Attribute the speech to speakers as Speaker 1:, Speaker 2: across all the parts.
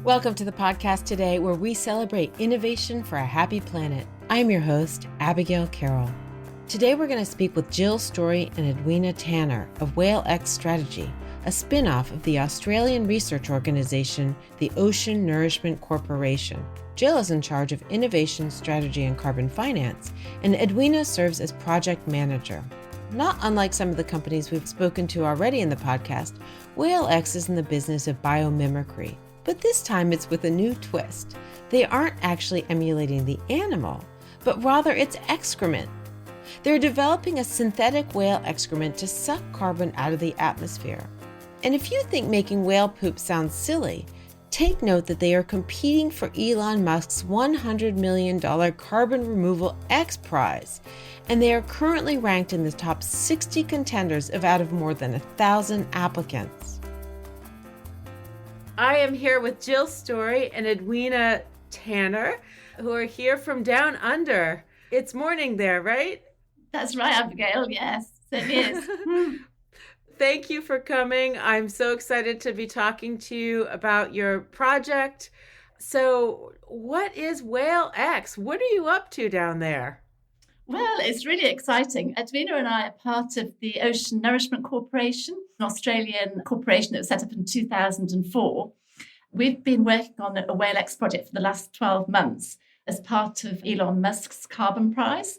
Speaker 1: Welcome to the podcast today, where we celebrate innovation for a happy planet. I'm your host, Abigail Carroll. Today we're going to speak with Jill Storey and Edwina Tanner of Whale X Strategy, a spin-off of the Australian research organization, the Ocean Nourishment Corporation. Jill is in charge of innovation, strategy, and carbon finance, and Edwina serves as project manager. Not unlike some of the companies we've spoken to already in the podcast, Whale X is in the business of biomimicry. But this time it's with a new twist. They aren't actually emulating the animal, but rather its excrement. They're developing a synthetic whale excrement to suck carbon out of the atmosphere. And if you think making whale poop sounds silly, take note that they are competing for Elon Musk's $100 million Carbon Removal X Prize, and they are currently ranked in the top 60 contenders out of more than 1,000 applicants. I am here with Jill Storey and Edwina Tanner, who are here from down under. It's morning there, right?
Speaker 2: That's right, Abigail. Yes, it is.
Speaker 1: Thank you for coming. I'm so excited to be talking to you about your project. So what is Whale X? What are you up to down there?
Speaker 2: Well, it's really exciting. Edwina and I are part of the Ocean Nourishment Corporation, an Australian corporation that was set up in 2004. We've been working on a Whale X project for the last 12 months as part of Elon Musk's Carbon Prize.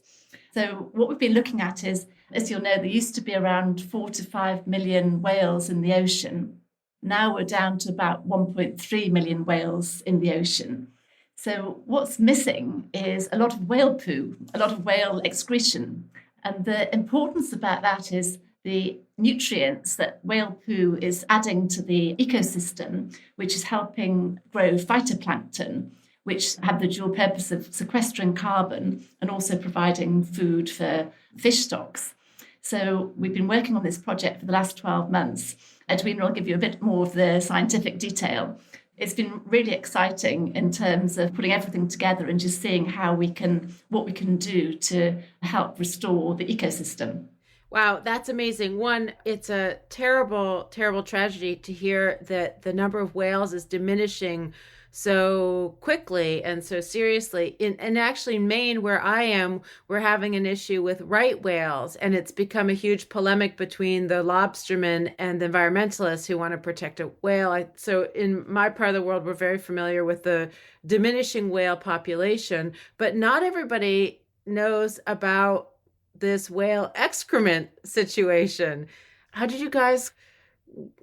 Speaker 2: So what we've been looking at is, as you'll know, there used to be around 4 to 5 million whales in the ocean. Now we're down to about 1.3 million whales in the ocean. So what's missing is a lot of whale poo, a lot of whale excretion. And the importance about that is the nutrients that whale poo is adding to the ecosystem, which is helping grow phytoplankton, which have the dual purpose of sequestering carbon and also providing food for fish stocks. So we've been working on this project for the last 12 months. Edwina will give you a bit more of the scientific detail. It's been really exciting in terms of putting everything together and just seeing what we can do to help restore the ecosystem.
Speaker 1: Wow, that's amazing. One, it's a terrible, terrible tragedy to hear that the number of whales is diminishing so quickly and so seriously. And actually in Maine, where I am, we're having an issue with right whales, and it's become a huge polemic between the lobstermen and the environmentalists who want to protect a whale. So in my part of the world, we're very familiar with the diminishing whale population, but not everybody knows about this whale excrement situation. How did you guys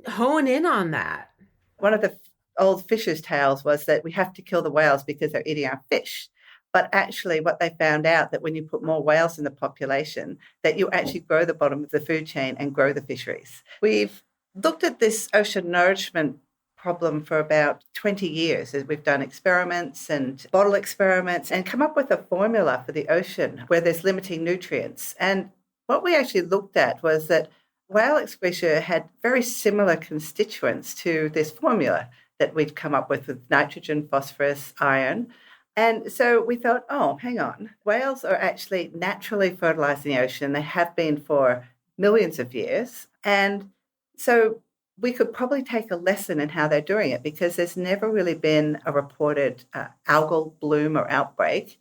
Speaker 1: hone in on that?
Speaker 3: One of the old fishers' tales was that we have to kill the whales because they're eating our fish. But actually what they found out that when you put more whales in the population, that you actually grow the bottom of the food chain and grow the fisheries. We've looked at this ocean nourishment problem for about 20 years as we've done experiments and bottle experiments and come up with a formula for the ocean where there's limiting nutrients. And what we actually looked at was that whale excretion had very similar constituents to this formula that we'd come up with nitrogen, phosphorus, iron. And so we thought, oh, hang on, whales are actually naturally fertilizing the ocean. They have been for millions of years. And so we could probably take a lesson in how they're doing it, because there's never really been a reported algal bloom or outbreak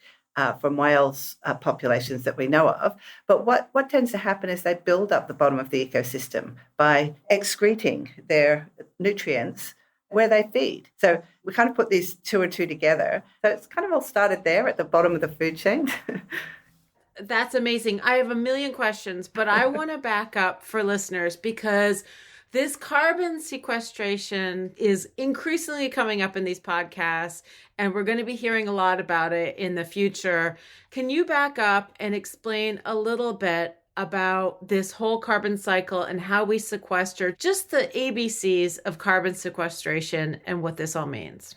Speaker 3: from whales populations that we know of. But what tends to happen is they build up the bottom of the ecosystem by excreting their nutrients where they feed. So we kind of put these two and two together. So it's kind of all started there at the bottom of the food chain.
Speaker 1: That's amazing. I have a million questions, but I want to back up for listeners, because this carbon sequestration is increasingly coming up in these podcasts, and we're going to be hearing a lot about it in the future. Can you back up and explain a little bit about this whole carbon cycle and how we sequester, just the ABCs of carbon sequestration and what this all means?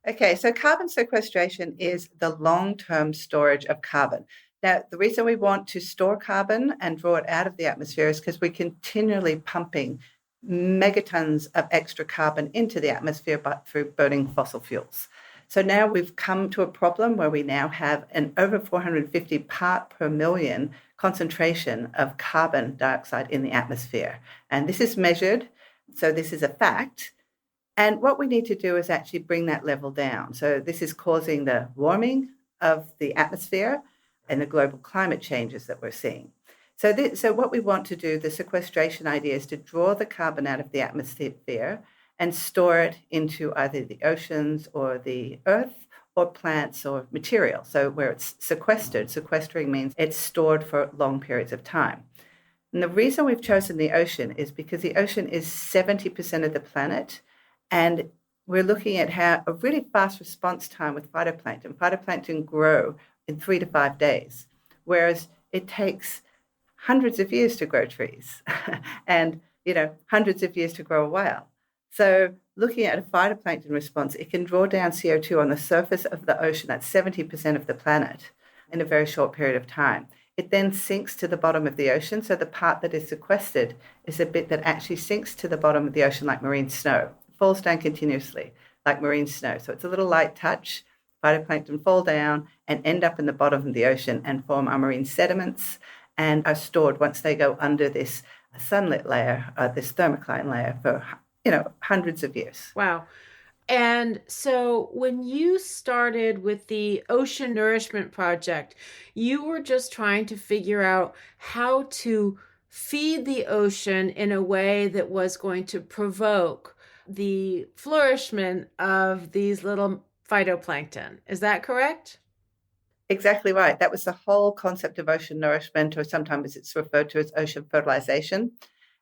Speaker 3: Okay, so carbon sequestration is the long-term storage of carbon. Now, the reason we want to store carbon and draw it out of the atmosphere is because we're continually pumping megatons of extra carbon into the atmosphere but through burning fossil fuels. So now we've come to a problem where we now have an over 450 part per million concentration of carbon dioxide in the atmosphere. And this is measured, so this is a fact. And what we need to do is actually bring that level down. So this is causing the warming of the atmosphere and the global climate changes that we're seeing. So what we want to do, the sequestration idea, is to draw the carbon out of the atmosphere and store it into either the oceans or the earth or plants or material. So where it's sequestered, sequestering means it's stored for long periods of time. And the reason we've chosen the ocean is because the ocean is 70% of the planet, and we're looking at how a really fast response time with phytoplankton. Phytoplankton grow in 3 to 5 days, whereas it takes hundreds of years to grow trees and, hundreds of years to grow a whale. So looking at a phytoplankton response, it can draw down CO2 on the surface of the ocean, that's 70% of the planet, in a very short period of time. It then sinks to the bottom of the ocean. So the part that is sequestered is a bit that actually sinks to the bottom of the ocean like marine snow. It falls down continuously like marine snow. So it's a little light touch. Phytoplankton fall down and end up in the bottom of the ocean and form our marine sediments and are stored once they go under this sunlit layer, this thermocline layer for hundreds of years.
Speaker 1: Wow. And so when you started with the Ocean Nourishment Project, you were just trying to figure out how to feed the ocean in a way that was going to provoke the flourishment of these little phytoplankton. Is that correct?
Speaker 3: Exactly right. That was the whole concept of ocean nourishment, or sometimes it's referred to as ocean fertilization.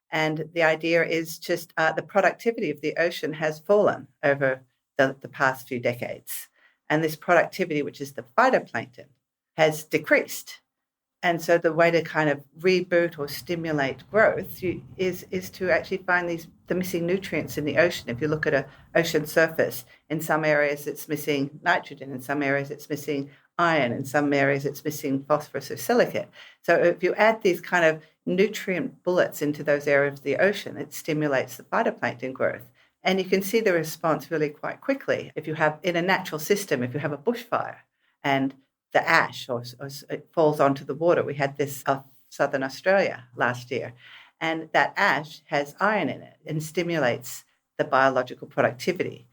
Speaker 3: And the idea is just the productivity of the ocean has fallen over the past few decades. And this productivity, which is the phytoplankton, has decreased. And so the way to kind of reboot or stimulate growth is to actually find the missing nutrients in the ocean. If you look at an ocean surface, in some areas it's missing nitrogen, in some areas it's missing iron, in some areas it's missing phosphorus or silicate. So if you add these kind of nutrient bullets into those areas of the ocean, it stimulates the phytoplankton growth. And you can see the response really quite quickly. If you have, in a natural system, if you have a bushfire and the ash or it falls onto the water, we had this off southern Australia last year, and that ash has iron in it and stimulates the biological productivity.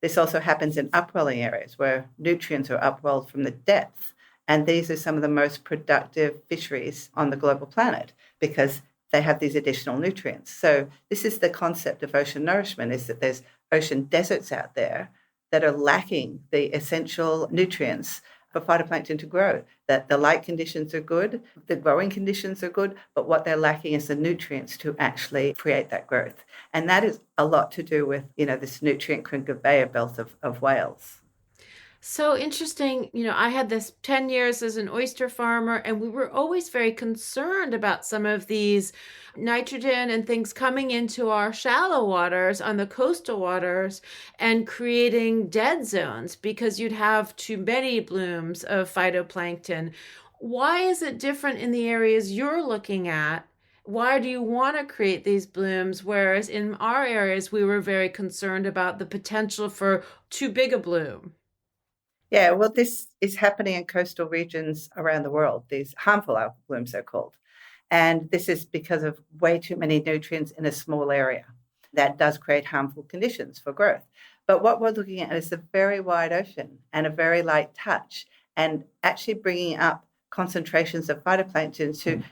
Speaker 3: This also happens in upwelling areas where nutrients are upwelled from the depth. And these are some of the most productive fisheries on the global planet because they have these additional nutrients. So this is the concept of ocean nourishment, is that there's ocean deserts out there that are lacking the essential nutrients for phytoplankton to grow. That the light conditions are good, the growing conditions are good, but what they're lacking is the nutrients to actually create that growth. And that is a lot to do with, this nutrient conveyor belt of whales.
Speaker 1: So interesting. I had this 10 years as an oyster farmer, and we were always very concerned about some of these nitrogen and things coming into our shallow waters on the coastal waters and creating dead zones because you'd have too many blooms of phytoplankton. Why is it different in the areas you're looking at? Why do you want to create these blooms? Whereas in our areas, we were very concerned about the potential for too big a bloom.
Speaker 3: Yeah, well, this is happening in coastal regions around the world, these harmful algal blooms, they're called. And this is because of way too many nutrients in a small area. That does create harmful conditions for growth. But what we're looking at is a very wide ocean and a very light touch, and actually bringing up concentrations of phytoplankton to,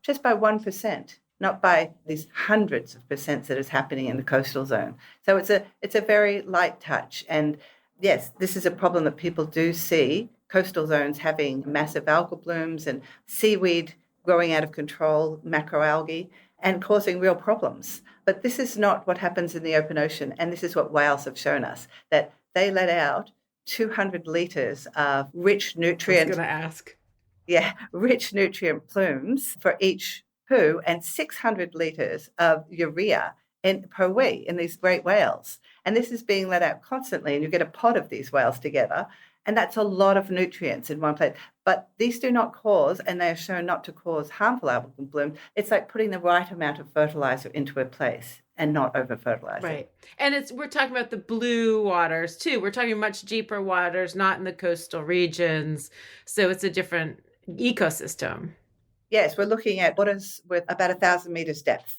Speaker 3: just by 1%, not by these hundreds of percents that is happening in the coastal zone. So it's a very light touch. And yes, this is a problem that people do see, coastal zones having massive algal blooms and seaweed growing out of control, macroalgae, and causing real problems. But this is not what happens in the open ocean, and this is what whales have shown us, that they let out 200 litres of rich nutrient...
Speaker 1: I was going to ask.
Speaker 3: Yeah, rich nutrient plumes for each poo, and 600 litres of urea per wee in these great whales. And this is being let out constantly, and you get a pod of these whales together, and that's a lot of nutrients in one place. But these do not cause, and they are shown not to cause, harmful algal bloom. It's like putting the right amount of fertilizer into a place and not over-fertilizing.
Speaker 1: Right. And we're talking about the blue waters, too. We're talking much deeper waters, not in the coastal regions. So it's a different ecosystem.
Speaker 3: Yes, we're looking at waters with about 1,000 meters depth.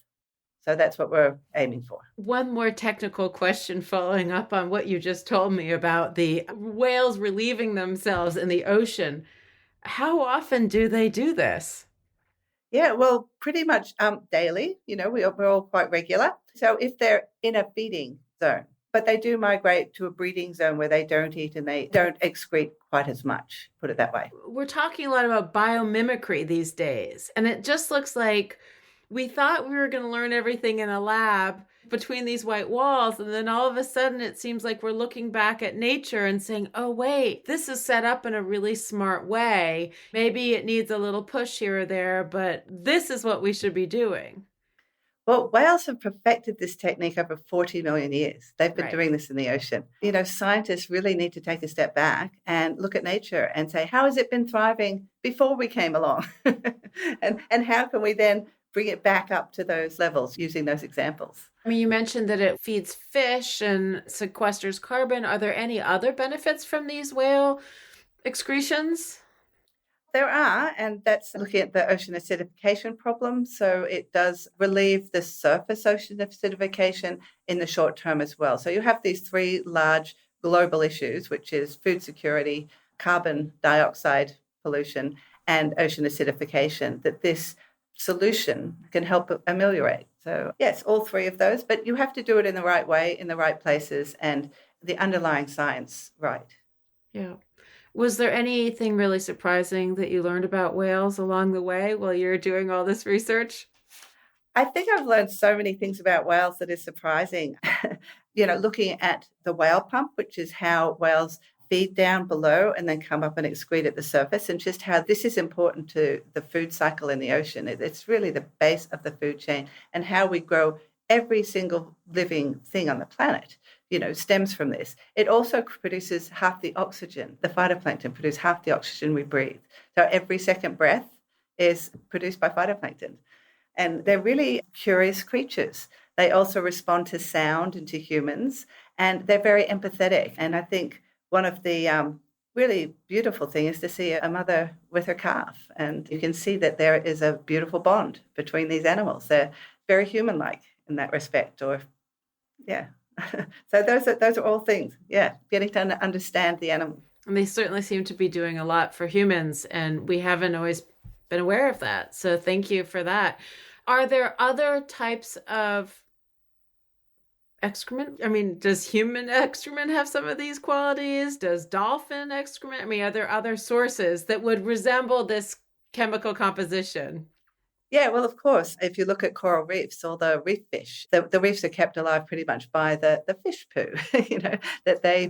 Speaker 3: So that's what we're aiming for.
Speaker 1: One more technical question following up on what you just told me about the whales relieving themselves in the ocean. How often do they do this?
Speaker 3: Yeah, well, pretty much daily. We're all quite regular. So if they're in a feeding zone, but they do migrate to a breeding zone where they don't eat and they don't excrete quite as much, put it that way.
Speaker 1: We're talking a lot about biomimicry these days, and it just looks like we thought we were going to learn everything in a lab between these white walls, and then all of a sudden it seems like we're looking back at nature and saying, oh, wait, this is set up in a really smart way. Maybe it needs a little push here or there, but this is what we should be doing.
Speaker 3: Well, whales have perfected this technique over 40 million years. They've been
Speaker 1: Right.
Speaker 3: doing this in the ocean. Scientists really need to take a step back and look at nature and say, how has it been thriving before we came along? and how can we then bring it back up to those levels using those examples?
Speaker 1: I mean, you mentioned that it feeds fish and sequesters carbon. Are there any other benefits from these whale excretions?
Speaker 3: There are, and that's looking at the ocean acidification problem. So it does relieve the surface ocean acidification in the short term as well. So you have these three large global issues, which is food security, carbon dioxide pollution, and ocean acidification, that this solution can help ameliorate. So yes, all three of those, but you have to do it in the right way, in the right places, and the underlying science right.
Speaker 1: Yeah. Was there anything really surprising that you learned about whales along the way while you're doing all this research?
Speaker 3: I think I've learned so many things about whales that is surprising. Looking at the whale pump, which is how whales feed down below and then come up and excrete at the surface, and just how this is important to the food cycle in the ocean. It's really the base of the food chain, and how we grow every single living thing on the planet, stems from this. It also produces half the oxygen. The phytoplankton produce half the oxygen we breathe. So every second breath is produced by phytoplankton. And they're really curious creatures. They also respond to sound and to humans, and they're very empathetic. And I think one of the really beautiful things is to see a mother with her calf. And you can see that there is a beautiful bond between these animals. They're very human-like in that respect. So those are all things, getting to understand the animal.
Speaker 1: And they certainly seem to be doing a lot for humans, and we haven't always been aware of that. So thank you for that. Are there other types of excrement? I mean, does human excrement have some of these qualities? Does dolphin excrement? I mean, are there other sources that would resemble this chemical composition?
Speaker 3: Yeah, well, of course, if you look at coral reefs or the reef fish, the reefs are kept alive pretty much by the fish poo, that they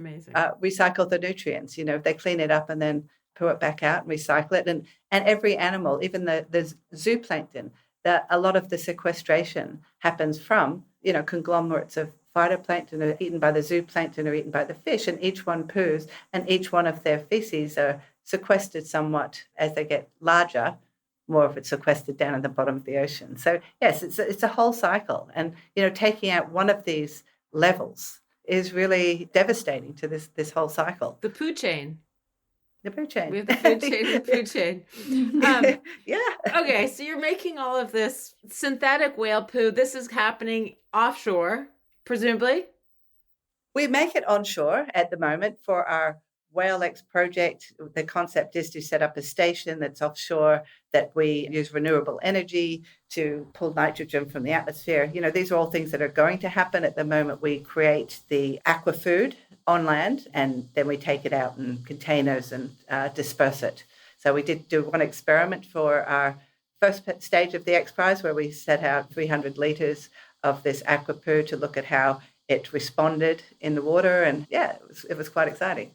Speaker 3: recycle the nutrients. They clean it up and then poo it back out and recycle it. And every animal, even the zooplankton, that a lot of the sequestration happens from, conglomerates of phytoplankton are eaten by the zooplankton or eaten by the fish, and each one poos, and each one of their feces are sequestered somewhat as they get larger. More of it's sequestered down at the bottom of the ocean. So yes, it's a whole cycle, and taking out one of these levels is really devastating to this whole cycle.
Speaker 1: The poo chain.
Speaker 3: The poo chain.
Speaker 1: We have the food chain. The food chain.
Speaker 3: Yeah.
Speaker 1: Okay, so you're making all of this synthetic whale poo. This is happening offshore, presumably.
Speaker 3: We make it onshore at the moment for our WhaleX project. The concept is to set up a station that's offshore, that we use renewable energy to pull nitrogen from the atmosphere. These are all things that are going to happen. At the moment, we create the aqua food on land, and then we take it out in containers and disperse it. So we did do one experiment for our first stage of the X Prize, where we set out 300 litres of this aqua poo to look at how it responded in the water, and it was quite exciting.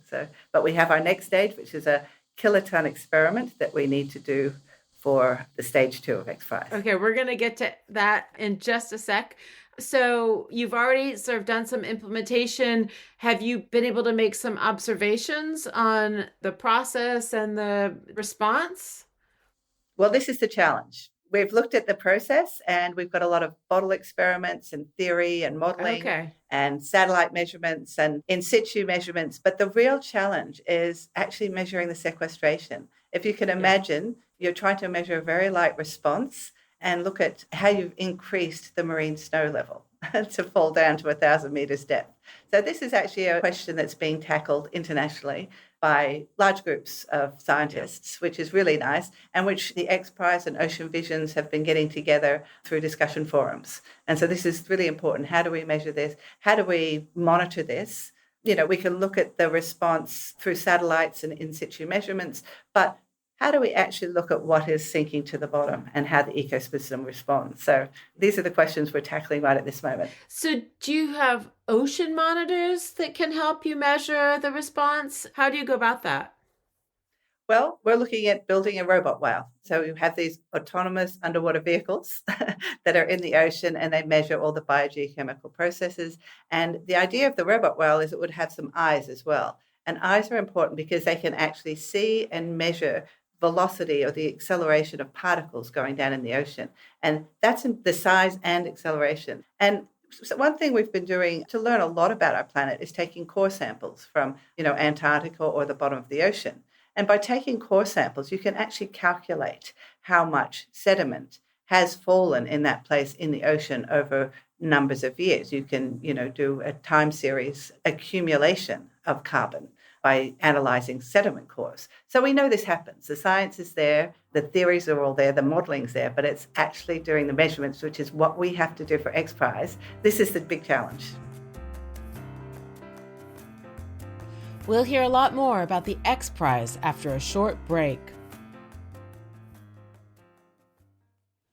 Speaker 3: But we have our next stage, which is a kiloton experiment that we need to do for the stage 2 of X Prize.
Speaker 1: Okay, we're going to get to that in just a sec. So you've already sort of done some implementation. Have you been able to make some observations on the process and the response?
Speaker 3: Well, this is the challenge. We've looked at the process, and we've got a lot of bottle experiments and theory and modeling and satellite measurements and in situ measurements. But the real challenge is actually measuring the sequestration. If you can imagine, you're trying to measure a very light response, and look at how you've increased the marine snow level to fall down to 1,000 metres depth. So this is actually a question that's being tackled internationally by large groups of scientists, which is really nice, and which the X Prize and Ocean Visions have been getting together through discussion forums. And so this is really important. How do we measure this? How do we monitor this? We can look at the response through satellites and in situ measurements, but how do we actually look at what is sinking to the bottom and how the ecosystem responds? So these are the questions we're tackling right at this moment.
Speaker 1: So do you have ocean monitors that can help you measure the response? How do you go about that?
Speaker 3: Well, we're looking at building a robot whale. So we have these autonomous underwater vehicles that are in the ocean, and they measure all the biogeochemical processes. And the idea of the robot whale is it would have some eyes as well. And eyes are important because they can actually see and measure velocity or the acceleration of particles going down in the ocean. And that's in the size and acceleration. And so one thing we've been doing to learn a lot about our planet is taking core samples from, Antarctica or the bottom of the ocean. And by taking core samples, you can actually calculate how much sediment has fallen in that place in the ocean over numbers of years. You can, do a time series accumulation of carbon by analysing sediment cores. So we know this happens. The science is there, the theories are all there, the modelling's there, but it's actually doing the measurements, which is what we have to do for X Prize. This is the big challenge.
Speaker 1: We'll hear a lot more about the X Prize after a short break.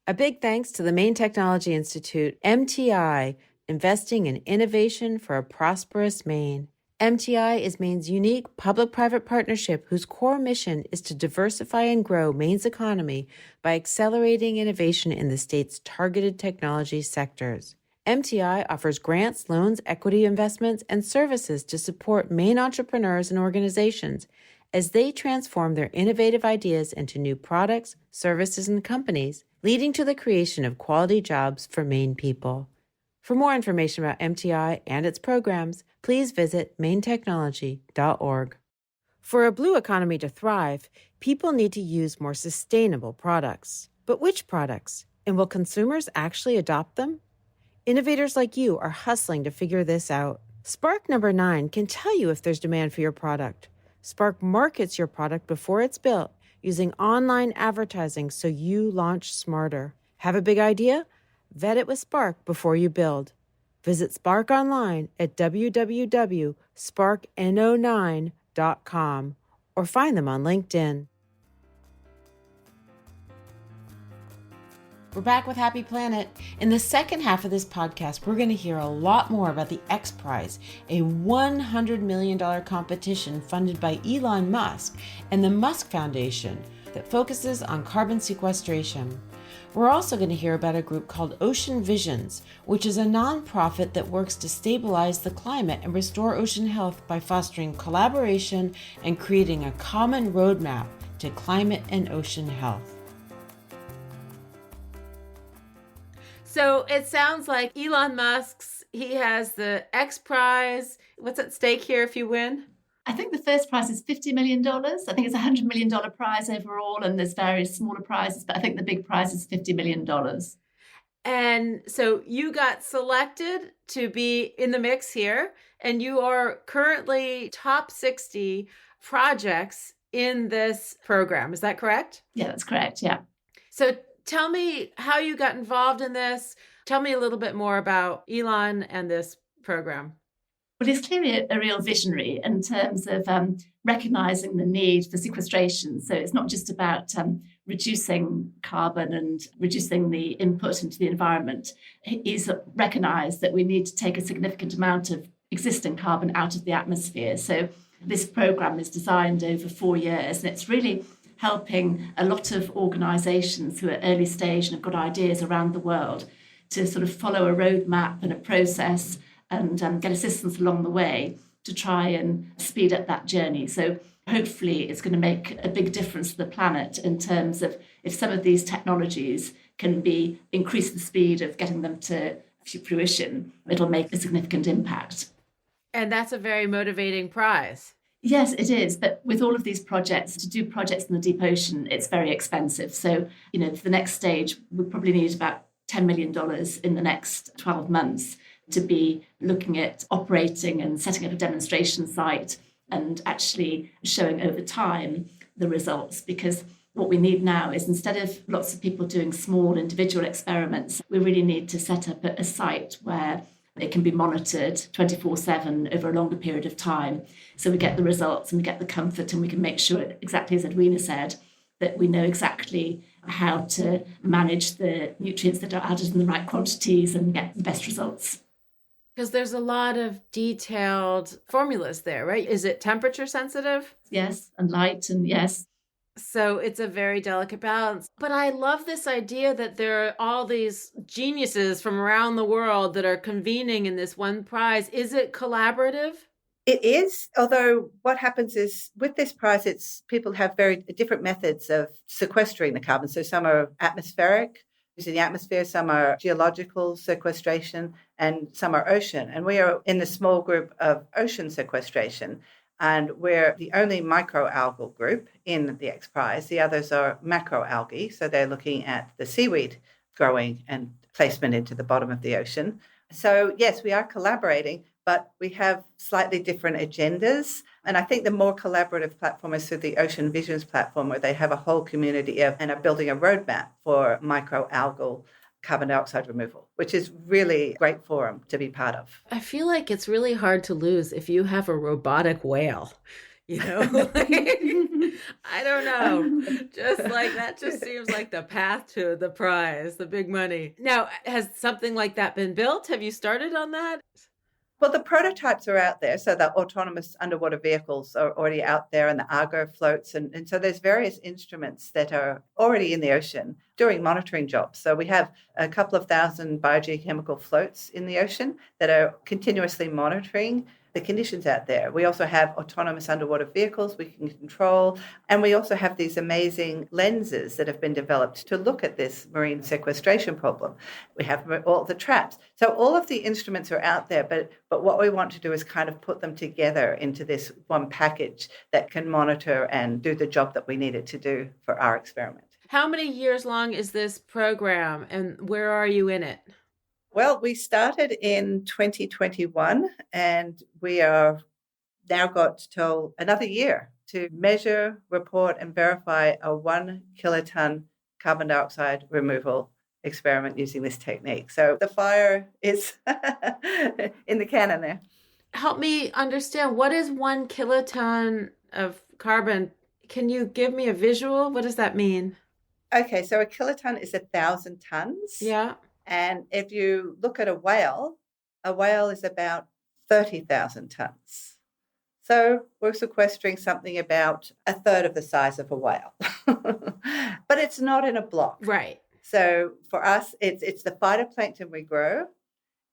Speaker 1: A big thanks to the Maine Technology Institute, MTI, investing in innovation for a prosperous Maine. MTI is Maine's unique public-private partnership whose core mission is to diversify and grow Maine's economy by accelerating innovation in the state's targeted technology sectors. MTI offers grants, loans, equity investments, and services to support Maine entrepreneurs and organizations as they transform their innovative ideas into new products, services, and companies, leading to the creation of quality jobs for Maine people. For more information about MTI and its programs, please visit mainetechnology.org. For a blue economy to thrive, people need to use more sustainable products. But which products? And will consumers actually adopt them? Innovators like you are hustling to figure this out. Spark number 9 can tell you if there's demand for your product. Spark markets your product before it's built using online advertising so you launch smarter. Have a big idea? Vet it with Spark before you build. Visit Spark online at www.sparkno9.com or find them on LinkedIn. We're back with Happy Planet. In the second half of this podcast, we're going to hear a lot more about the X Prize, a $100 million competition funded by Elon Musk and the Musk Foundation that focuses on carbon sequestration. We're also going to hear about a group called Ocean Visions, which is a nonprofit that works to stabilize the climate and restore ocean health by fostering collaboration and creating a common roadmap to climate and ocean health. So it sounds like Elon Musk's, he has the X Prize. What's at stake here if you win?
Speaker 2: I think the first prize is $50 million. I think it's a $100 million prize overall, and there's various smaller prizes, but I think the big prize is $50 million.
Speaker 1: And so you got selected to be in the mix here, and you are currently top 60 projects in this program. Is that correct?
Speaker 2: Yeah, that's correct. Yeah.
Speaker 1: So tell me how you got involved in this. Tell me a little bit more about Elon and this program.
Speaker 2: Well, he's clearly a real visionary in terms of recognising the need for sequestration. So it's not just about reducing carbon and reducing the input into the environment. He's recognised that we need to take a significant amount of existing carbon out of the atmosphere. So this programme is designed over 4 years, and it's really helping a lot of organisations who are early stage and have got ideas around the world to sort of follow a roadmap and a process and get assistance along the way to try and speed up that journey. So hopefully it's going to make a big difference to the planet in terms of if some of these technologies can increase the speed of getting them to fruition, it'll make a significant impact.
Speaker 1: And that's a very motivating prize.
Speaker 2: Yes, it is. But with all of these projects, to do projects in the deep ocean, it's very expensive. So, for the next stage, we probably need about $10 million in the next 12 months to be looking at operating and setting up a demonstration site and actually showing over time the results. Because what we need now is, instead of lots of people doing small individual experiments, we really need to set up a site where it can be monitored 24/7 over a longer period of time. So we get the results and we get the comfort, and we can make sure, exactly as Edwina said, that we know exactly how to manage the nutrients that are added in the right quantities and get the best results.
Speaker 1: Because there's a lot of detailed formulas there, right? Is it temperature sensitive?
Speaker 2: Yes, and light, and yes.
Speaker 1: So it's a very delicate balance. But I love this idea that there are all these geniuses from around the world that are convening in this one prize. Is it collaborative?
Speaker 3: It is, although what happens is with this prize, it's people have very different methods of sequestering the carbon. So some are atmospheric, using the atmosphere, some are geological sequestration, and some are ocean. And we are in the small group of ocean sequestration, and we're the only microalgal group in the X Prize. The others are macroalgae, so they're looking at the seaweed growing and placement into the bottom of the ocean. So yes, we are collaborating, but we have slightly different agendas. And I think the more collaborative platform is through the Ocean Visions platform, where they have a whole community and are building a roadmap for microalgal carbon dioxide removal, which is really a great forum to be part of.
Speaker 1: I feel like it's really hard to lose if you have a robotic whale. I don't know. Just like that just seems like the path to the prize, the big money. Now, has something like that been built? Have you started on that?
Speaker 3: Well, the prototypes are out there. So the autonomous underwater vehicles are already out there, and the Argo floats. And so there's various instruments that are already in the ocean doing monitoring jobs. So we have a couple of thousand biogeochemical floats in the ocean that are continuously monitoring the conditions out there. We also have autonomous underwater vehicles we can control. And we also have these amazing lenses that have been developed to look at this marine sequestration problem. We have all the traps. So all of the instruments are out there, but what we want to do is kind of put them together into this one package that can monitor and do the job that we need it to do for our experiment.
Speaker 1: How many years long is this program, and where are you in it?
Speaker 3: Well, we started in 2021, and we are now got till another year to measure, report, and verify a 1 kiloton carbon dioxide removal experiment using this technique. So the fire is in the cannon there.
Speaker 1: Help me understand, what is 1 kiloton of carbon? Can you give me a visual? What does that mean?
Speaker 3: Okay, so a kiloton is 1,000 tons.
Speaker 1: Yeah.
Speaker 3: And if you look at a whale is about 30,000 tons. So we're sequestering something about a third of the size of a whale. But it's not in a block.
Speaker 1: Right.
Speaker 3: So for us, it's the phytoplankton we grow,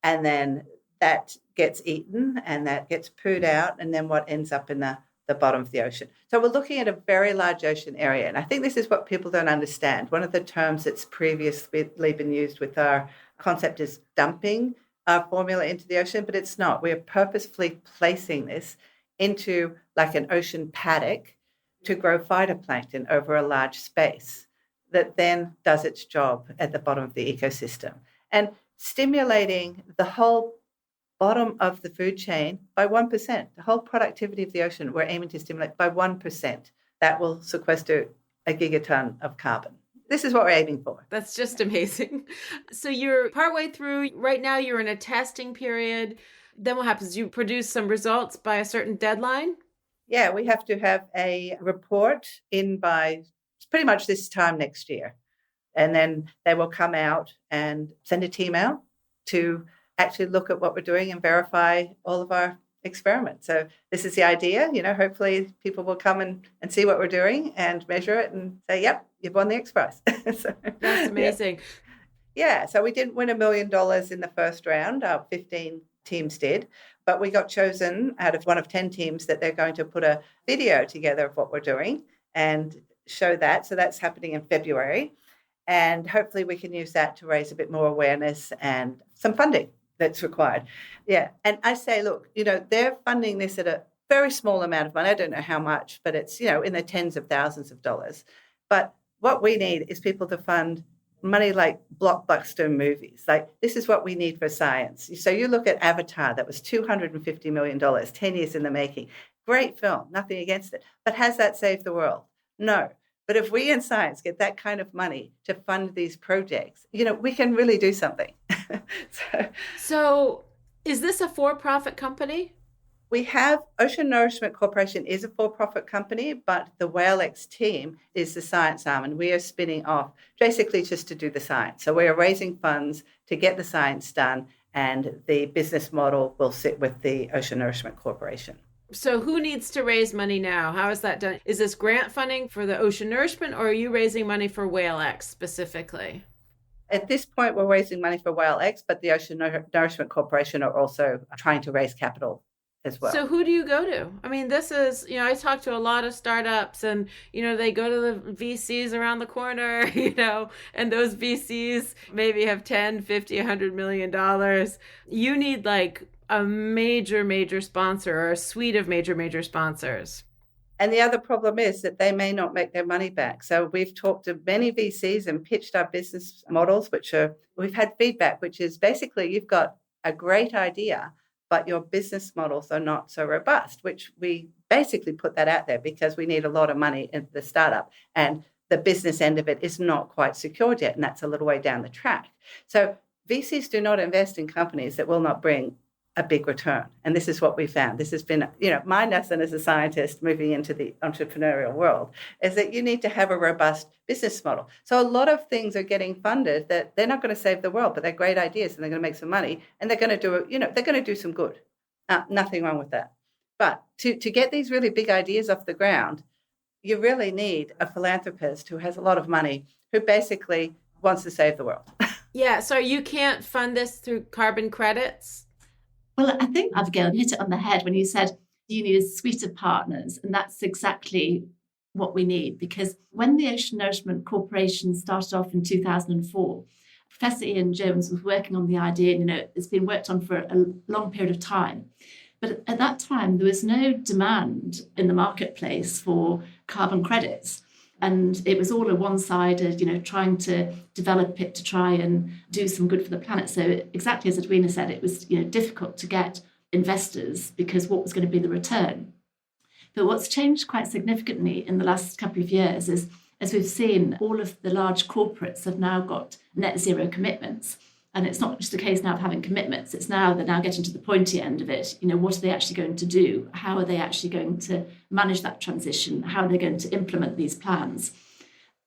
Speaker 3: and then that gets eaten and that gets pooed out, and then what ends up in the bottom of the ocean. So we're looking at a very large ocean area. And I think this is what people don't understand. One of the terms that's previously been used with our concept is dumping our formula into the ocean, but it's not. We are purposefully placing this into like an ocean paddock to grow phytoplankton over a large space that then does its job at the bottom of the ecosystem. And stimulating the whole bottom of the food chain by 1%. The whole productivity of the ocean, we're aiming to stimulate by 1%. That will sequester a gigaton of carbon. This is what we're aiming for.
Speaker 1: That's just amazing. So you're partway through. Right now you're in a testing period. Then what happens? You produce some results by a certain deadline?
Speaker 3: Yeah, we have to have a report in by pretty much this time next year. And then they will come out and send a team out to actually look at what we're doing and verify all of our experiments. So this is the idea, hopefully people will come and see what we're doing and measure it and say, yep, you've won the X Prize. So,
Speaker 1: that's amazing.
Speaker 3: Yeah, so we didn't win $1 million in the first round. 15 teams did, but we got chosen out of one of 10 teams that they're going to put a video together of what we're doing and show that. So that's happening in February. And hopefully we can use that to raise a bit more awareness and some funding that's required. Yeah. And I say, look, they're funding this at very small amount of money. I don't know how much, but it's, in the tens of thousands of dollars. But what we need is people to fund money like blockbuster movies. Like, this is what we need for science. So you look at Avatar, that was $250 million, 10 years in the making. Great film, nothing against it. But has that saved the world? No. But if we in science get that kind of money to fund these projects, we can really do something.
Speaker 1: So is this a for-profit company?
Speaker 3: We have Ocean Nourishment Corporation is a for-profit company, but the WhaleX team is the science arm, and we are spinning off basically just to do the science. So we are raising funds to get the science done, and the business model will sit with the Ocean Nourishment Corporation.
Speaker 1: So who needs to raise money now? How is that done? Is this grant funding for the Ocean Nourishment, or are you raising money for WhaleX specifically?
Speaker 3: At this point, we're raising money for WhaleX, but the Ocean Nourishment Corporation are also trying to raise capital as well.
Speaker 1: So who do you go to? I mean, this is, I talk to a lot of startups, and, they go to the VCs around the corner, and those VCs maybe have 10, 50, $100 million. You need like a major sponsor, or a suite of major sponsors.
Speaker 3: And the other problem is that they may not make their money back. So we've talked to many VCs and pitched our business models, we've had feedback, which is basically you've got a great idea, but your business models are not so robust, which we basically put that out there because we need a lot of money in the startup, and the business end of it is not quite secured yet, and that's a little way down the track. So VCs do not invest in companies that will not bring a big return. And this is what we found. This has been, my lesson as a scientist moving into the entrepreneurial world is that you need to have a robust business model. So a lot of things are getting funded that they're not going to save the world, but they're great ideas, and they're going to make some money, and they're going to do it, they're going to do some good. Nothing wrong with that. But to get these really big ideas off the ground, you really need a philanthropist who has a lot of money, who basically wants to save the world.
Speaker 1: Yeah. So you can't fund this through carbon credits?
Speaker 2: Well, I think Abigail hit it on the head when you said you need a suite of partners, and that's exactly what we need, because when the Ocean Nourishment Corporation started off in 2004, Professor Ian Jones was working on the idea, it's been worked on for a long period of time. But at that time, there was no demand in the marketplace for carbon credits. And it was all a one-sided, trying to develop it to try and do some good for the planet. So exactly as Edwina said, it was difficult to get investors because what was going to be the return. But what's changed quite significantly in the last couple of years is, as we've seen, all of the large corporates have now got net zero commitments. And it's not just a case now of having commitments. They're now getting to the pointy end of it. What are they actually going to do? How are they actually going to manage that transition? How are they going to implement these plans?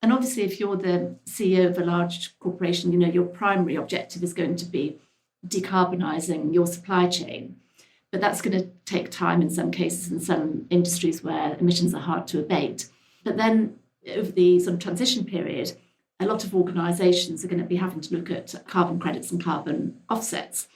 Speaker 2: And obviously, if you're the CEO of a large corporation, your primary objective is going to be decarbonising your supply chain. But that's going to take time in some cases, in some industries where emissions are hard to abate. But then over the sort of transition period, a lot of organisations are going to be having to look at carbon credits and carbon offsets.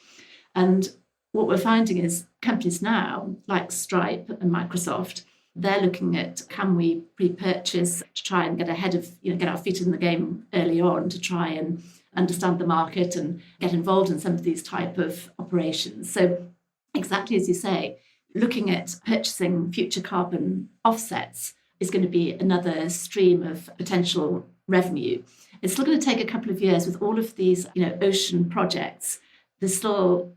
Speaker 2: And what we're finding is companies now, like Stripe and Microsoft, they're looking at, can we pre-purchase to try and get ahead of, get our feet in the game early on to try and understand the market and get involved in some of these type of operations. So exactly as you say, looking at purchasing future carbon offsets is going to be another stream of potential revenue. It's still going to take a couple of years with all of these, ocean projects. There's still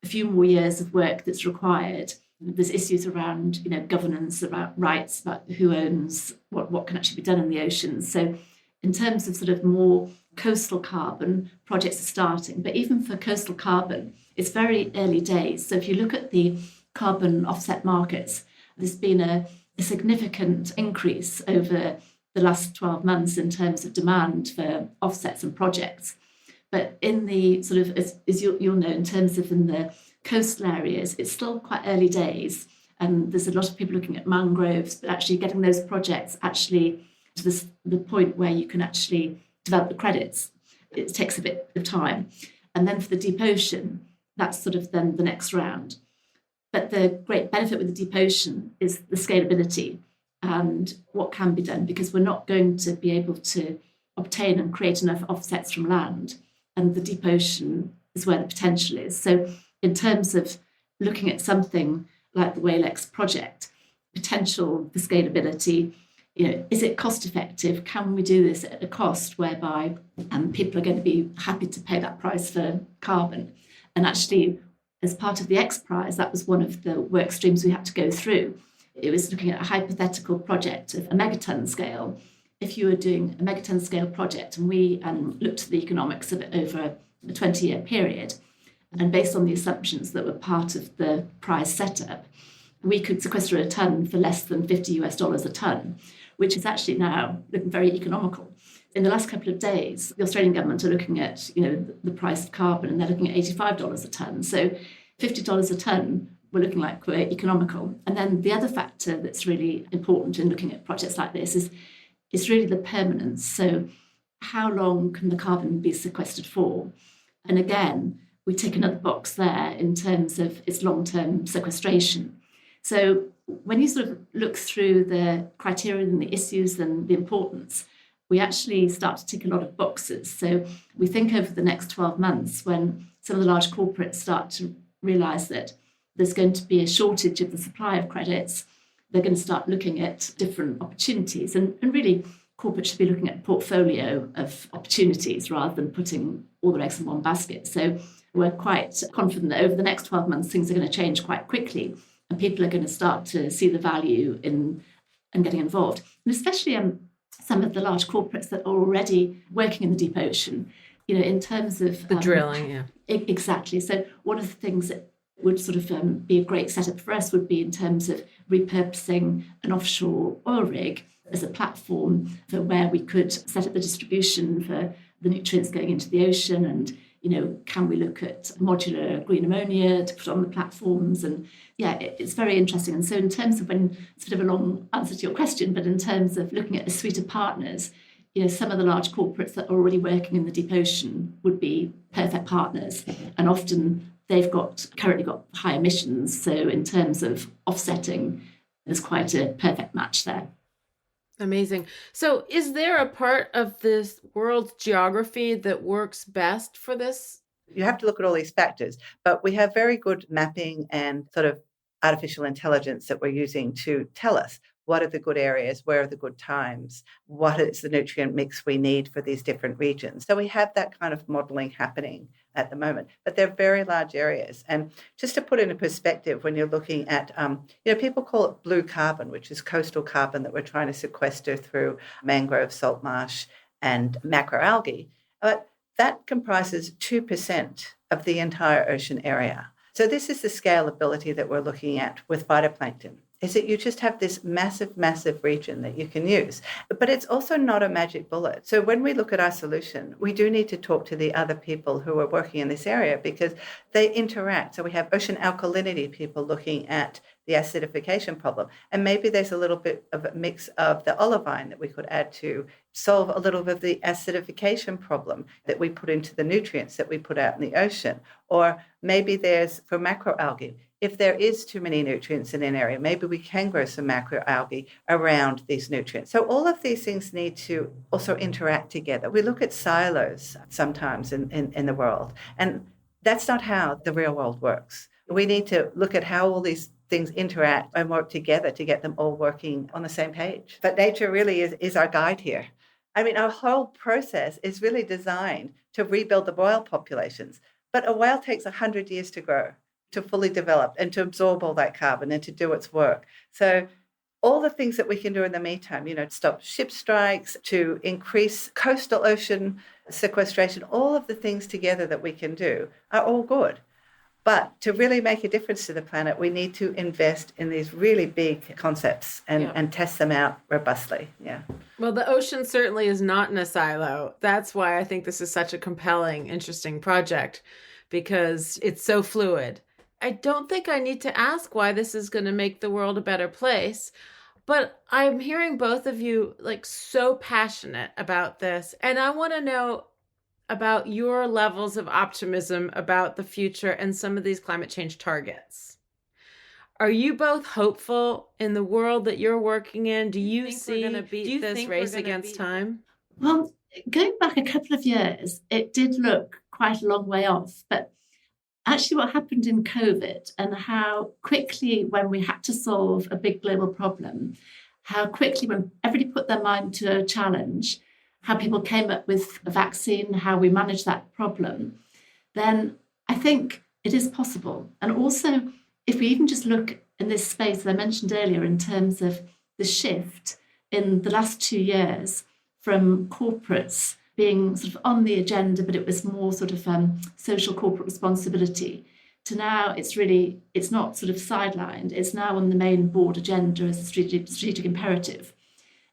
Speaker 2: a few more years of work that's required. There's issues around, governance, about rights, about who owns what can actually be done in the oceans. So in terms of sort of more coastal carbon, projects are starting. But even for coastal carbon, it's very early days. So if you look at the carbon offset markets, there's been a significant increase over the last 12 months in terms of demand for offsets and projects. But in the sort of, as you'll know, in terms of in the coastal areas, it's still quite early days. And there's a lot of people looking at mangroves, but actually getting those projects actually to the point where you can actually develop the credits, it takes a bit of time. And then for the deep ocean, that's sort of then the next round. But the great benefit with the deep ocean is the scalability and what can be done, because we're not going to be able to obtain and create enough offsets from land. And the deep ocean is where the potential is. So in terms of looking at something like the Whale X project, potential for scalability. Is it cost effective? Can we do this at a cost whereby people are going to be happy to pay that price for carbon? And actually, as part of the X Prize, that was one of the work streams we had to go through. It was looking at a hypothetical project of a megaton scale. If you were doing a megaton scale project, and we looked at the economics of it over a 20-year period, and based on the assumptions that were part of the prize setup, we could sequester a ton for less than $50 a ton, which is actually now looking very economical. In the last couple of days, the Australian government are looking at, the price of carbon, and they're looking at $85 a tonne. So $50 a tonne, we're looking like we're economical. And then the other factor that's really important in looking at projects like this is really the permanence. So how long can the carbon be sequestered for? And again, we tick another box there in terms of its long-term sequestration. So when you sort of look through the criteria and the issues and the importance, we actually start to tick a lot of boxes. So we think over the next 12 months, when some of the large corporates start to realise that there's going to be a shortage of the supply of credits, they're going to start looking at different opportunities. And really, corporates should be looking at a portfolio of opportunities rather than putting all their eggs in one basket. So we're quite confident that over the next 12 months, things are going to change quite quickly, and people are going to start to see the value in getting involved. And especially some of the large corporates that are already working in the deep ocean, in terms of
Speaker 1: the drilling, yeah.
Speaker 2: Exactly. So one of the things that would sort of be a great setup for us would be in terms of repurposing an offshore oil rig as a platform for where we could set up the distribution for the nutrients going into the ocean. And, can we look at modular green ammonia to put on the platforms? And it's very interesting. And so in terms of it's a bit of a long answer to your question, but in terms of looking at a suite of partners, some of the large corporates that are already working in the deep ocean would be perfect partners. And often they've currently got high emissions. So in terms of offsetting, there's quite a perfect match there.
Speaker 1: Amazing. So is there a part of this world's geography that works best for this?
Speaker 3: You have to look at all these factors, but we have very good mapping and sort of artificial intelligence that we're using to tell us what are the good areas, where are the good times, what is the nutrient mix we need for these different regions. So we have that kind of modelling happening at the moment, but they're very large areas. And just to put in a perspective, when you're looking at, people call it blue carbon, which is coastal carbon that we're trying to sequester through mangrove, salt marsh and macroalgae, but that comprises 2% of the entire ocean area. So this is the scalability that we're looking at with phytoplankton, is that you just have this massive, massive region that you can use. But it's also not a magic bullet. So when we look at our solution, we do need to talk to the other people who are working in this area because they interact. So we have ocean alkalinity people looking at the acidification problem. And maybe there's a little bit of a mix of the olivine that we could add to solve a little bit of the acidification problem that we put into the nutrients that we put out in the ocean. Or maybe there's for macroalgae. If there is too many nutrients in an area, maybe we can grow some macroalgae around these nutrients. So all of these things need to also interact together. We look at silos sometimes in the world, and that's not how the real world works. We need to look at how all these things interact and work together to get them all working on the same page. But nature really is our guide here. I mean, our whole process is really designed to rebuild the whale populations. But a whale takes 100 years to grow, to fully develop and to absorb all that carbon and to do its work. So all the things that we can do in the meantime, to stop ship strikes, to increase coastal ocean sequestration, all of the things together that we can do are all good. But to really make a difference to the planet, we need to invest in these really big concepts and test them out robustly. Yeah.
Speaker 1: Well, the ocean certainly is not in a silo. That's why I think this is such a compelling, interesting project, because it's so fluid. I don't think I need to ask why this is going to make the world a better place, but I'm hearing both of you so passionate about this. And I want to know about your levels of optimism about the future and some of these climate change targets. Are you both hopeful in the world that you're working in? Do you see we're going to beat this race against time?
Speaker 2: Well, going back a couple of years, it did look quite a long way off, but actually what happened in COVID and how quickly, when we had to solve a big global problem, how quickly when everybody put their mind to a challenge, how people came up with a vaccine, how we managed that problem, then I think it is possible. And also, if we even just look in this space that I mentioned earlier in terms of the shift in the last 2 years from corporates being sort of on the agenda, but it was more sort of social corporate responsibility, to now it's not sort of sidelined, it's now on the main board agenda as a strategic imperative.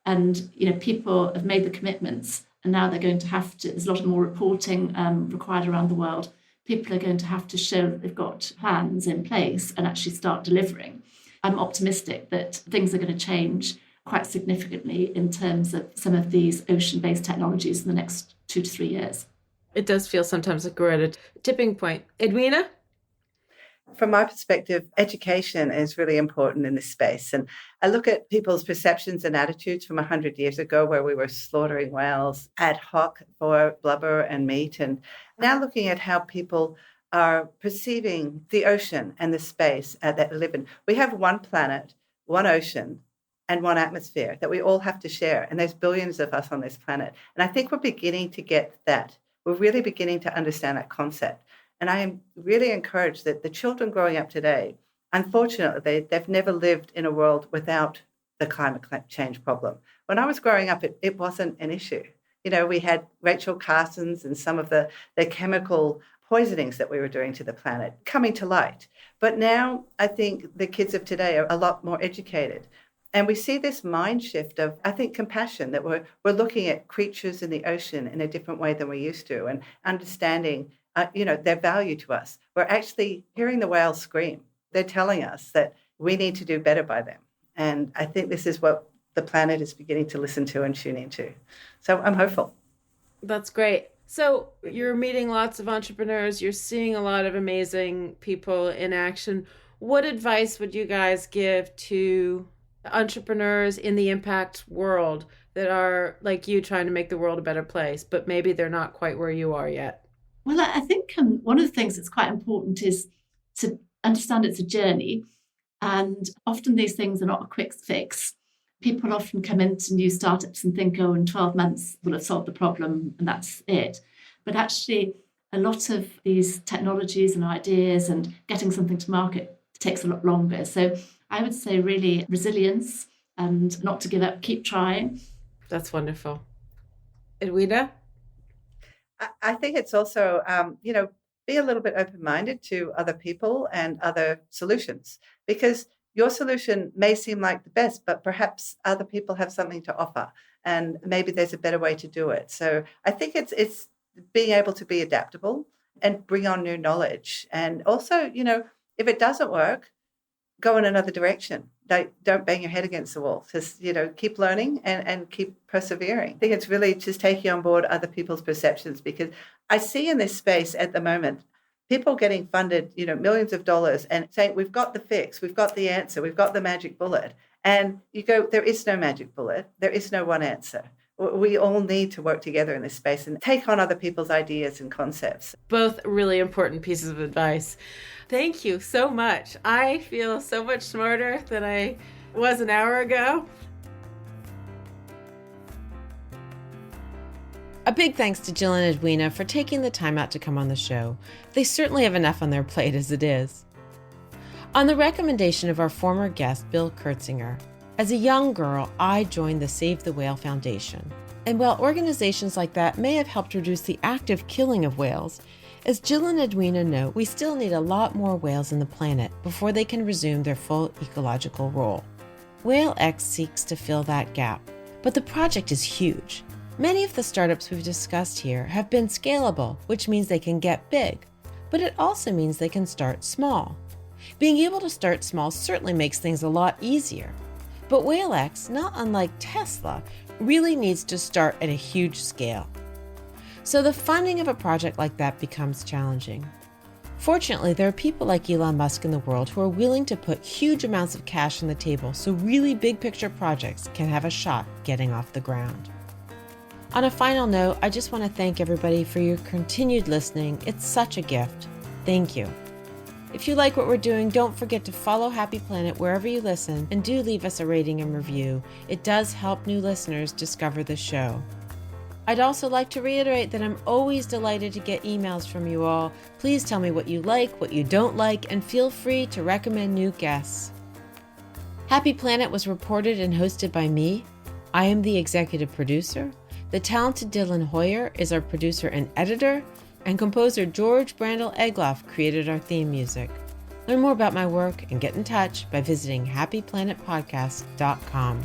Speaker 2: And, people have made the commitments and now they're going to have to, there's a lot more reporting required around the world. People are going to have to show that they've got plans in place and actually start delivering. I'm optimistic that things are going to change quite significantly in terms of some of these ocean-based technologies in the next 2 to 3 years.
Speaker 1: It does feel sometimes like we're at a tipping point. Edwina?
Speaker 3: From my perspective, education is really important in this space. And I look at people's perceptions and attitudes from 100 years ago, where we were slaughtering whales ad hoc for blubber and meat. And now looking at how people are perceiving the ocean and the space that we live in. We have one planet, one ocean, and one atmosphere that we all have to share. And there's billions of us on this planet. And I think we're beginning to get that. We're really beginning to understand that concept. And I am really encouraged that the children growing up today, unfortunately, they've never lived in a world without the climate change problem. When I was growing up, it wasn't an issue. We had Rachel Carson's and some of the chemical poisonings that we were doing to the planet coming to light. But now I think the kids of today are a lot more educated. And we see this mind shift of, I think, compassion, that we're looking at creatures in the ocean in a different way than we used to, and understanding, their value to us. We're actually hearing the whales scream. They're telling us that we need to do better by them. And I think this is what the planet is beginning to listen to and tune into. So I'm hopeful.
Speaker 1: That's great. So you're meeting lots of entrepreneurs. You're seeing a lot of amazing people in action. What advice would you guys give to entrepreneurs in the impact world that are like you, trying to make the world a better place, but maybe they're not quite where you are yet?
Speaker 2: Well, I think one of the things that's quite important is to understand it's a journey. And often these things are not a quick fix. People often come into new startups and think, in 12 months we'll have solved the problem and that's it. But actually, a lot of these technologies and ideas and getting something to market takes a lot longer. So I would say really resilience and not to give up, keep trying.
Speaker 1: That's wonderful. Edwina?
Speaker 3: I think it's also, be a little bit open-minded to other people and other solutions, because your solution may seem like the best, but perhaps other people have something to offer and maybe there's a better way to do it. So I think it's being able to be adaptable and bring on new knowledge. And also, if it doesn't work, go in another direction. Don't bang your head against the wall. Just, keep learning and keep persevering. I think it's really just taking on board other people's perceptions, because I see in this space at the moment, people getting funded, millions of dollars and saying, we've got the fix, we've got the answer, we've got the magic bullet. And you go, there is no magic bullet. There is no one answer. We all need to work together in this space and take on other people's ideas and concepts.
Speaker 1: Both really important pieces of advice. Thank you so much. I feel so much smarter than I was an hour ago. A big thanks to Jill and Edwina for taking the time out to come on the show. They certainly have enough on their plate as it is. On the recommendation of our former guest, Bill Kurtzinger, as a young girl, I joined the Save the Whale Foundation. And while organizations like that may have helped reduce the active killing of whales, as Jill and Edwina know, we still need a lot more whales on the planet before they can resume their full ecological role. WhaleX seeks to fill that gap, but the project is huge. Many of the startups we've discussed here have been scalable, which means they can get big, but it also means they can start small. Being able to start small certainly makes things a lot easier. But WhaleX, not unlike Tesla, really needs to start at a huge scale. So the funding of a project like that becomes challenging. Fortunately, there are people like Elon Musk in the world who are willing to put huge amounts of cash on the table so really big picture projects can have a shot getting off the ground. On a final note, I just want to thank everybody for your continued listening. It's such a gift. Thank you. If you like what we're doing, don't forget to follow Happy Planet wherever you listen, and do leave us a rating and review. It does help new listeners discover the show. I'd also like to reiterate that I'm always delighted to get emails from you all. Please tell me what you like, what you don't like, and feel free to recommend new guests. Happy Planet was reported and hosted by me. I am the executive producer. The talented Dylan Hoyer is our producer and editor, and composer George Brandel Egloff created our theme music. Learn more about my work and get in touch by visiting happyplanetpodcast.com.